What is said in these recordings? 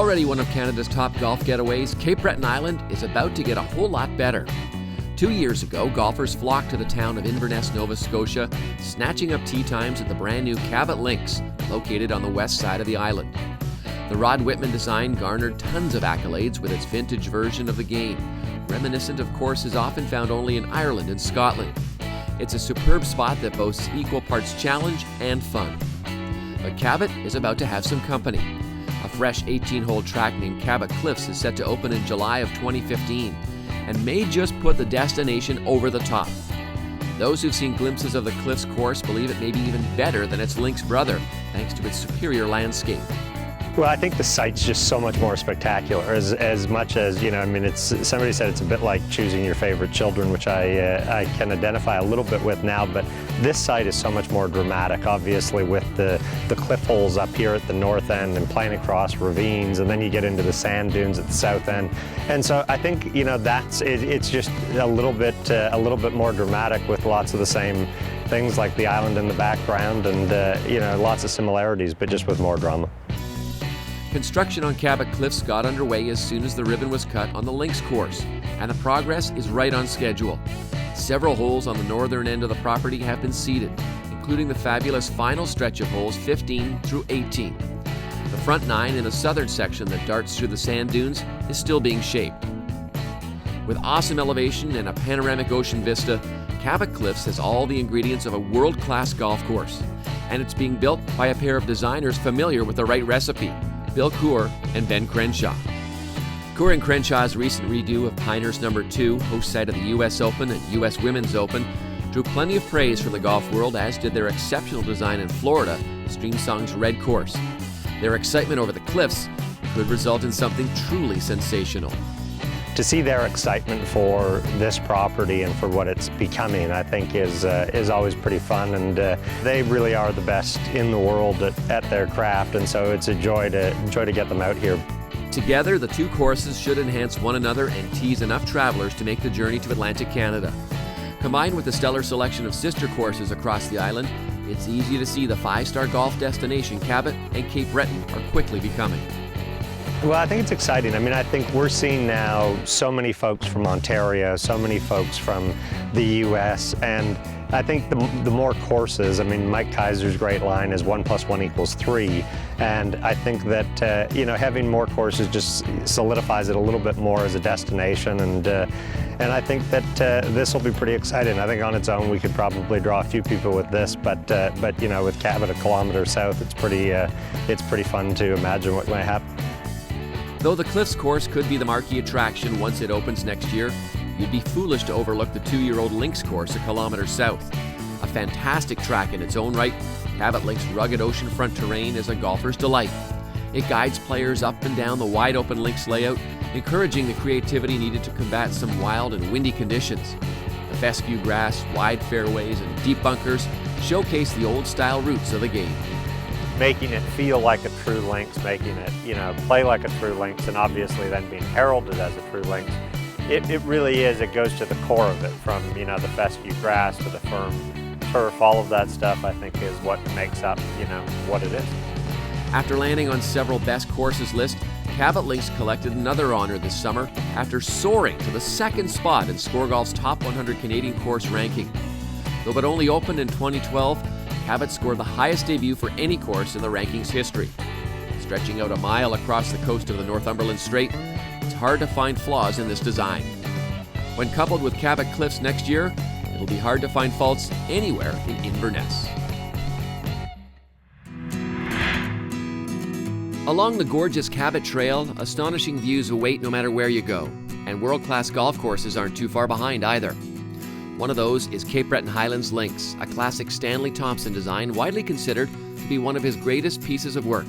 Already one of Canada's top golf getaways, Cape Breton Island is about to get a whole lot better. 2 years ago, golfers flocked to the town of Inverness, Nova Scotia, snatching up tee times at the brand new Cabot Links, located on the west side of the island. The Rod Whitman design garnered tons of accolades with its vintage version of the game, reminiscent of courses often found only in Ireland and Scotland. It's a superb spot that boasts equal parts challenge and fun. But Cabot is about to have some company. A fresh 18-hole track named Cabot Cliffs is set to open in July of 2015 and may just put the destination over the top. Those who've seen glimpses of the Cliffs course believe it may be even better than its Links brother, thanks to its superior landscape. Well, I think the site's just so much more spectacular. As much as, somebody said it's a bit like choosing your favorite children, which I can identify a little bit with now, but this site is so much more dramatic, obviously, with the cliff holes up here at the north end and playing across ravines, and then you get into the sand dunes at the south end. And so I think, it's just a little bit more dramatic with lots of the same things like the island in the background and, lots of similarities, but just with more drama. Construction on Cabot Cliffs got underway as soon as the ribbon was cut on the Links course, and the progress is right on schedule. Several holes on the northern end of the property have been seeded, including the fabulous final stretch of holes 15 through 18. The front 9 in the southern section that darts through the sand dunes is still being shaped. With awesome elevation and a panoramic ocean vista, Cabot Cliffs has all the ingredients of a world-class golf course, and it's being built by a pair of designers familiar with the right recipe, Bill Coore and Ben Crenshaw. Coore and Crenshaw's recent redo of Pinehurst No. 2, host site of the U.S. Open and U.S. Women's Open, drew plenty of praise from the golf world, as did their exceptional design in Florida, Streamsong's Red Course. Their excitement over the Cliffs could result in something truly sensational. To see their excitement for this property and for what it's becoming, I think is always pretty fun, and they really are the best in the world at their craft, and so it's a joy to get them out here. Together, the two courses should enhance one another and tease enough travelers to make the journey to Atlantic Canada. Combined with the stellar selection of sister courses across the island, it's easy to see the five-star golf destination Cabot and Cape Breton are quickly becoming. Well, I think it's exciting. I think we're seeing now so many folks from Ontario, so many folks from the U.S., and I think the more courses, Mike Kaiser's great line is 1 + 1 = 3, and I think that, having more courses just solidifies it a little bit more as a destination, and I think that this will be pretty exciting. I think on its own we could probably draw a few people with this, but with Cabot a kilometer south, it's pretty fun to imagine what might happen. Though the Cliffs course could be the marquee attraction once it opens next year, you'd be foolish to overlook the 2-year-old Links course a kilometer south. A fantastic track in its own right, Cabot Links' rugged oceanfront terrain is a golfer's delight. It guides players up and down the wide-open Links layout, encouraging the creativity needed to combat some wild and windy conditions. The fescue grass, wide fairways, and deep bunkers showcase the old-style roots of the game. Making it feel like a true Links, making it, play like a true Links, and obviously then being heralded as a true Links. It really is, it goes to the core of it, from, the fescue grass to the firm turf, all of that stuff I think is what makes up, what it is. After landing on several best courses lists, Cabot Links collected another honor this summer after soaring to the 2nd spot in SCOREGolf's top 100 Canadian course ranking. Though it only opened in 2012, Cabot scored the highest debut for any course in the ranking's history. Stretching out a mile across the coast of the Northumberland Strait, it's hard to find flaws in this design. When coupled with Cabot Cliffs next year, it'll be hard to find faults anywhere in Inverness. Along the gorgeous Cabot Trail, astonishing views await no matter where you go, and world-class golf courses aren't too far behind either. One of those is Cape Breton Highlands Links, a classic Stanley Thompson design widely considered to be one of his greatest pieces of work.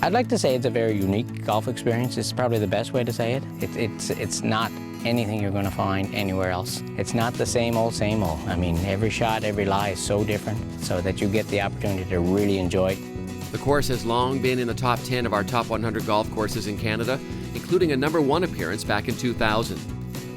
I'd like to say it's a very unique golf experience. It's probably the best way to say it. It's not anything you're going to find anywhere else. It's not the same old, same old. Every shot, every lie is so different, so that you get the opportunity to really enjoy it. The course has long been in the top 10 of our top 100 golf courses in Canada, including a #1 appearance back in 2000.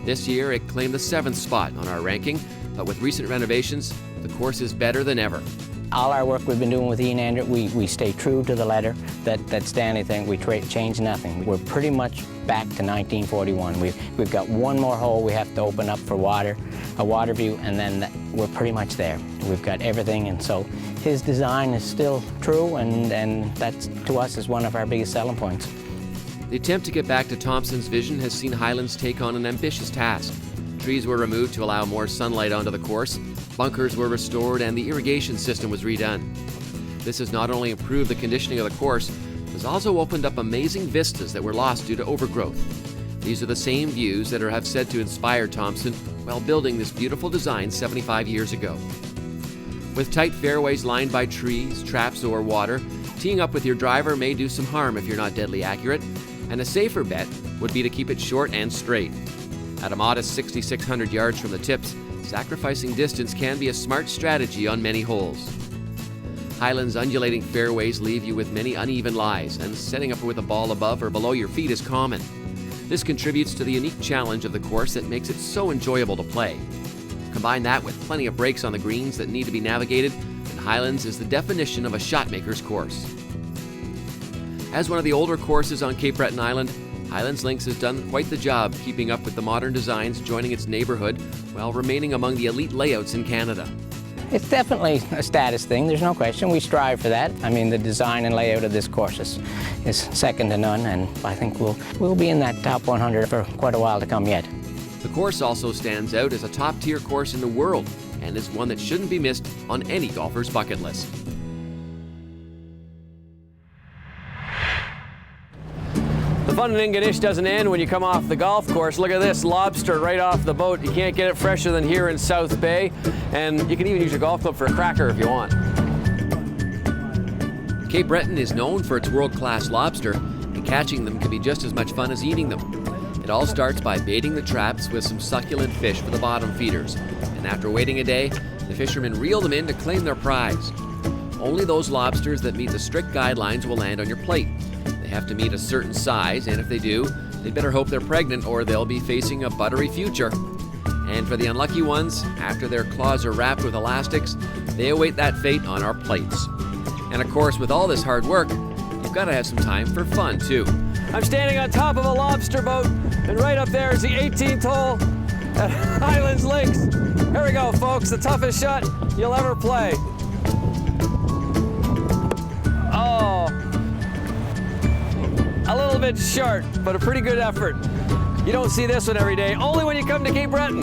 This year, it claimed the 7th spot on our ranking, but with recent renovations, the course is better than ever. All our work we've been doing with Ian Andrew, we stay true to the letter. That's the only thing. We change nothing. We're pretty much back to 1941. We've got one more hole we have to open up for water, a water view, and then we're pretty much there. We've got everything, and so his design is still true, and that, to us, is one of our biggest selling points. The attempt to get back to Thompson's vision has seen Highlands take on an ambitious task. Trees were removed to allow more sunlight onto the course, bunkers were restored, and the irrigation system was redone. This has not only improved the conditioning of the course, but has also opened up amazing vistas that were lost due to overgrowth. These are the same views that have said to inspire Thompson while building this beautiful design 75 years ago. With tight fairways lined by trees, traps, or water, teeing up with your driver may do some harm if you're not deadly accurate, and a safer bet would be to keep it short and straight. At a modest 6,600 yards from the tips, sacrificing distance can be a smart strategy on many holes. Highlands' undulating fairways leave you with many uneven lies, and setting up with a ball above or below your feet is common. This contributes to the unique challenge of the course that makes it so enjoyable to play. Combine that with plenty of breaks on the greens that need to be navigated, and Highlands is the definition of a shotmaker's course. As one of the older courses on Cape Breton Island, Highlands Links has done quite the job keeping up with the modern designs joining its neighborhood while remaining among the elite layouts in Canada. It's definitely a status thing, there's no question. We strive for that. I mean, the design and layout of this course is second to none, and I think we'll be in that top 100 for quite a while to come yet. The course also stands out as a top-tier course in the world and is one that shouldn't be missed on any golfer's bucket list. The fun in Ingonish doesn't end when you come off the golf course. Look at this lobster right off the boat. You can't get it fresher than here in South Bay, and you can even use your golf club for a cracker if you want. Cape Breton is known for its world-class lobster, and catching them can be just as much fun as eating them. It all starts by baiting the traps with some succulent fish for the bottom feeders, and after waiting a day, the fishermen reel them in to claim their prize. Only those lobsters that meet the strict guidelines will land on your plate. They have to meet a certain size, and if they do, they'd better hope they're pregnant or they'll be facing a buttery future. And for the unlucky ones, after their claws are wrapped with elastics, they await that fate on our plates. And of course, with all this hard work, you've got to have some time for fun too. I'm standing on top of a lobster boat, and right up there is the 18th hole at Highlands Links. Here we go, folks, the toughest shot you'll ever play. Oh, a little bit short, but a pretty good effort. You don't see this one every day, only when you come to Cape Breton.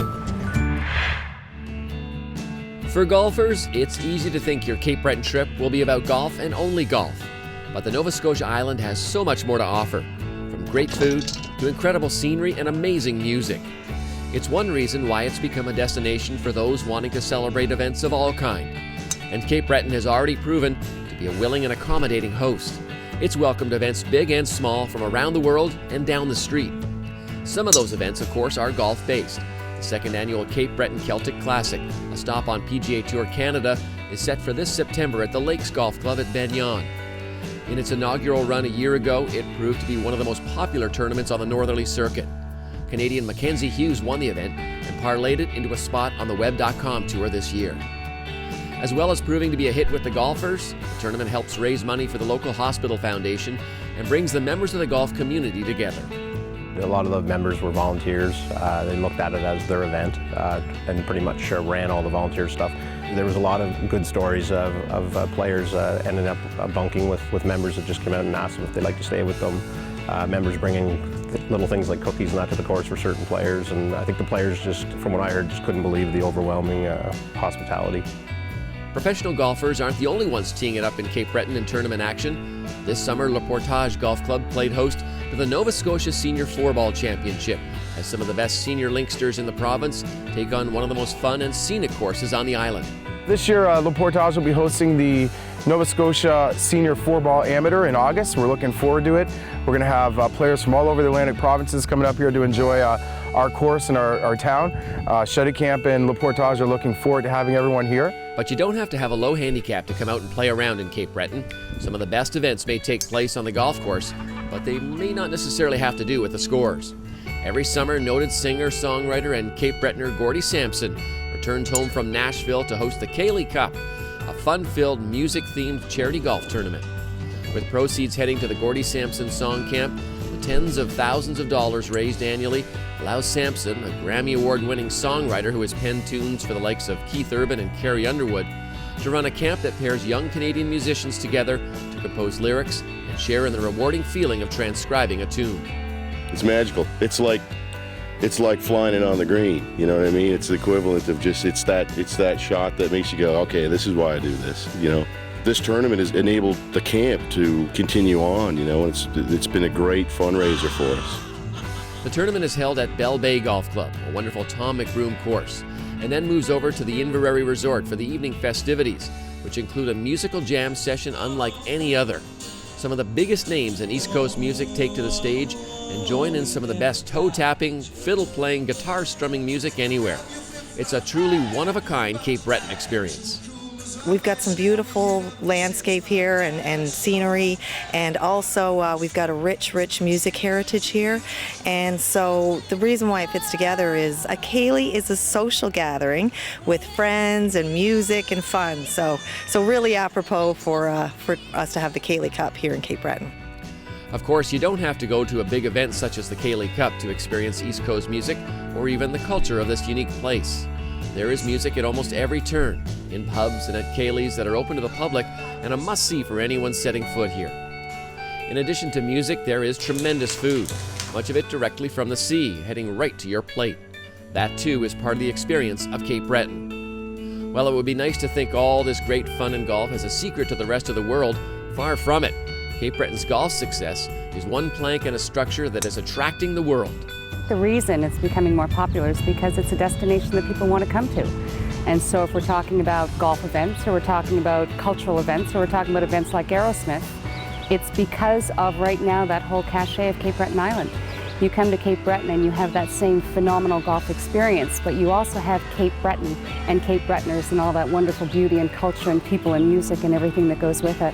For golfers, it's easy to think your Cape Breton trip will be about golf and only golf. But the Nova Scotia island has so much more to offer, from great food to incredible scenery and amazing music. It's one reason why it's become a destination for those wanting to celebrate events of all kind. And Cape Breton has already proven to be a willing and accommodating host. It's welcomed events big and small from around the world and down the street. Some of those events, of course, are golf-based. The second annual Cape Breton Celtic Classic, a stop on PGA Tour Canada, is set for this September at the Lakes Golf Club at Benyon. In its inaugural run a year ago, it proved to be one of the most popular tournaments on the northerly circuit. Canadian Mackenzie Hughes won the event and parlayed it into a spot on the Web.com tour this year. As well as proving to be a hit with the golfers, the tournament helps raise money for the local hospital foundation and brings the members of the golf community together. A lot of the members were volunteers. They looked at it as their event and pretty much ran all the volunteer stuff. There was a lot of good stories of players ending up bunking with members that just came out and asked them if they'd like to stay with them. Members bringing little things like cookies and that to the course for certain players, and I think the players just, from what I heard, just couldn't believe the overwhelming hospitality. Professional golfers aren't the only ones teeing it up in Cape Breton in tournament action. This summer, Le Portage Golf Club played host to the Nova Scotia Senior Floorball Championship, as some of the best senior linksters in the province take on one of the most fun and scenic courses on the island. This year, Le Portage will be hosting the Nova Scotia Senior Floorball Amateur in August. We're looking forward to it. We're going to have players from all over the Atlantic provinces coming up here to enjoy our course and our town. Shuddy Camp and Le Portage are looking forward to having everyone here. But you don't have to have a low handicap to come out and play around in Cape Breton. Some of the best events may take place on the golf course, but they may not necessarily have to do with the scores. Every summer, noted singer, songwriter, and Cape Bretoner Gordie Sampson returns home from Nashville to host the Cayley Cup, a fun-filled, music-themed charity golf tournament. With proceeds heading to the Gordie Sampson Song Camp, the tens of thousands of dollars raised annually allows Sampson, a Grammy Award-winning songwriter who has penned tunes for the likes of Keith Urban and Carrie Underwood, to run a camp that pairs young Canadian musicians together to compose lyrics and share in the rewarding feeling of transcribing a tune. It's magical. It's like flying it on the green. You know what I mean? It's the equivalent of just it's that shot that makes you go, okay, this is why I do this. You know, this tournament has enabled the camp to continue on. You know, it's been a great fundraiser for us. The tournament is held at Bell Bay Golf Club, a wonderful Tom McBroom course, and then moves over to the Inverary Resort for the evening festivities, which include a musical jam session unlike any other. Some of the biggest names in East Coast music take to the stage and join in some of the best toe-tapping, fiddle-playing, guitar-strumming music anywhere. It's a truly one-of-a-kind Cape Breton experience. We've got some beautiful landscape here and scenery, and also we've got a rich music heritage here. And so the reason why it fits together is a ceilidh is a social gathering with friends and music and fun. So really apropos for us to have the Ceilidh Cup here in Cape Breton. Of course, you don't have to go to a big event such as the Ceilidh Cup to experience East Coast music or even the culture of this unique place. There is music at almost every turn, in pubs and at ceilidhs that are open to the public and a must-see for anyone setting foot here. In addition to music, there is tremendous food, much of it directly from the sea, heading right to your plate. That too is part of the experience of Cape Breton. While it would be nice to think all this great fun in golf is a secret to the rest of the world, far from it. Cape Breton's golf success is one plank in a structure that is attracting the world. The reason it's becoming more popular is because it's a destination that people want to come to. And so if we're talking about golf events, or we're talking about cultural events, or we're talking about events like Aerosmith, it's because of right now that whole cachet of Cape Breton Island. You come to Cape Breton and you have that same phenomenal golf experience, but you also have Cape Breton and Cape Bretoners and all that wonderful beauty and culture and people and music and everything that goes with it.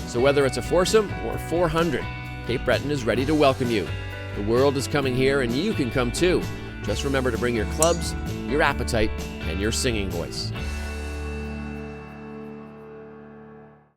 So whether it's a foursome or 400, Cape Breton is ready to welcome you. The world is coming here and you can come too. Just remember to bring your clubs, your appetite, and your singing voice.